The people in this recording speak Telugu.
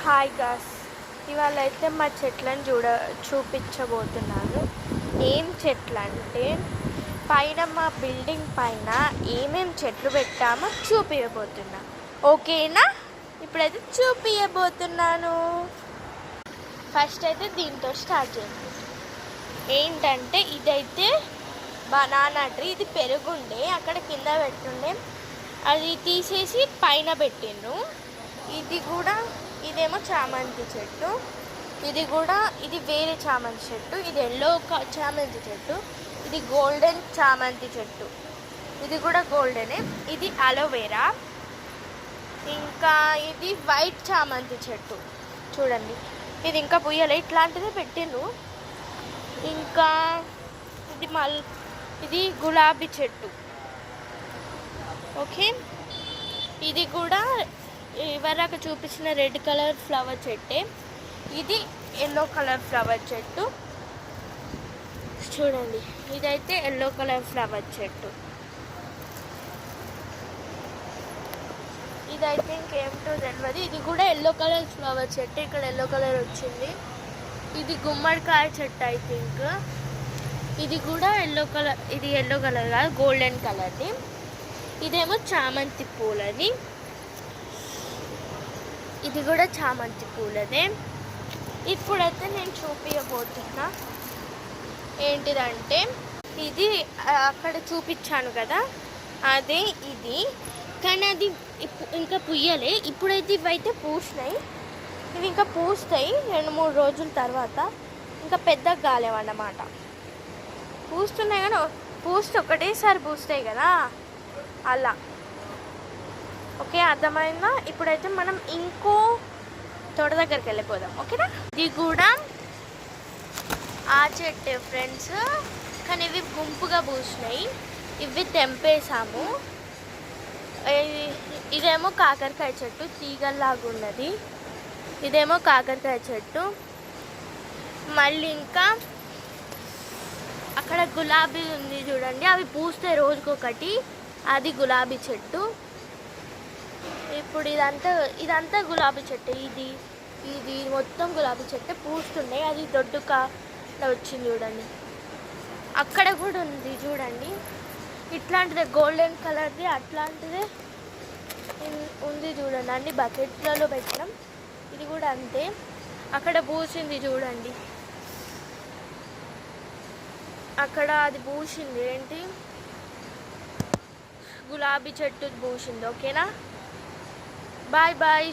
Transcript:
హాయ్ గాస్, ఇవాళ అయితే మా చెట్లను చూపించబోతున్నాను. ఏం చెట్లు అంటే పైన మా బిల్డింగ్ పైన ఏమేమి చెట్లు పెట్టామో చూపించబోతున్నా. ఓకేనా? ఇప్పుడైతే చూపించబోతున్నాను. ఫస్ట్ అయితే దీంతో స్టార్ట్ చేయండి. ఏంటంటే ఇదైతే బనానా ట్రీ. ఇది పెరుగుండే అక్కడ కింద పెట్టుండే, అది తీసేసి పైన పెట్టిండ్రు. ఇదేమో చామంతి చెట్టు. ఇది వేరే చామంతి చెట్టు. ఇది ఎల్లో చామంతి చెట్టు. ఇది గోల్డెన్ చామంతి చెట్టు. ఇది కూడా గోల్డెనే. ఇది అలోవెరా. ఇంకా ఇది వైట్ చామంతి చెట్టు. చూడండి, ఇది ఇంకా పుయ్యలే, ఇట్లాంటిదే పెట్టిండ్రు. ఇంకా ఇది గులాబీ చెట్టు. ఓకే, ఇది కూడా ఇవరాక చూపించిన రెడ్ కలర్ ఫ్లవర్ చెట్టే. ఇది ఎల్లో కలర్ ఫ్లవర్ చెట్టు. చూడండి, ఇదైతే ఎల్లో కలర్ ఫ్లవర్ చెట్టు. ఇదైతే ఇంకేమిటో తెలియదు. ఇది కూడా ఎల్లో కలర్ ఫ్లవర్ చెట్టు. ఇక్కడ ఎల్లో కలర్ వచ్చింది. ఇది గుమ్మడికాయ చెట్టు ఐ థింక్. ఇది కూడా ఎల్లో కలర్. ఇది ఎల్లో కలర్ కాదు, గోల్డెన్ కలర్ది. ఇదేమో చామంతి పూలది. ఇది కూడా చామంతి పూలదే. ఇప్పుడైతే నేను చూపించబోతున్నా ఏంటిదంటే, ఇది అక్కడ చూపించాను కదా, అదే ఇది. కానీ అది ఇంకా పుయ్యలే. ఇప్పుడైతే ఇవైతే పూసినాయి. ఇవి ఇంకా పూస్తాయి 2-3 రోజుల తర్వాత. ఇంకా పెద్దగా కాలేవన్నమాట. పూస్తున్నాయి కానీ పూస్తే ఒకటేసారి పూస్తాయి కదా, అలా. ఓకే, అర్థమైందా? ఇప్పుడైతే మనం ఇంకో తోట దగ్గరికి వెళ్ళిపోదాం. ఓకేనా? ఇది కూడా ఆ చెట్టే ఫ్రెండ్స్, కానీ ఇవి గుంపుగా పూసినాయి. ఇవి తెంపేసాము. ఇదేమో కాకరకాయ చెట్టు, తీగల్లాగా ఉన్నది. ఇదేమో కాకరకాయ చెట్టు. మళ్ళీ ఇంకా అక్కడ గులాబీ ఉంది చూడండి, అవి పూస్తే రోజుకొకటి. అది గులాబీ చెట్టు. ఇప్పుడు ఇదంతా గులాబీ చెట్టు. ఇది మొత్తం గులాబీ చెట్టు. పూస్తున్నాయి. అది దొడ్డుగా వచ్చింది చూడండి. అక్కడ కూడా ఉంది చూడండి, ఇట్లాంటిదే గోల్డెన్ కలర్ది. అట్లాంటిదే ఉంది చూడండి. అన్ని బకెట్లలో పెట్టడం. ఇది కూడా అంతే. అక్కడ పూసింది చూడండి, అక్కడ అది పూసింది. ఏంటి, గులాబీ చెట్టు పూసింది. ఓకేనా? Bye bye.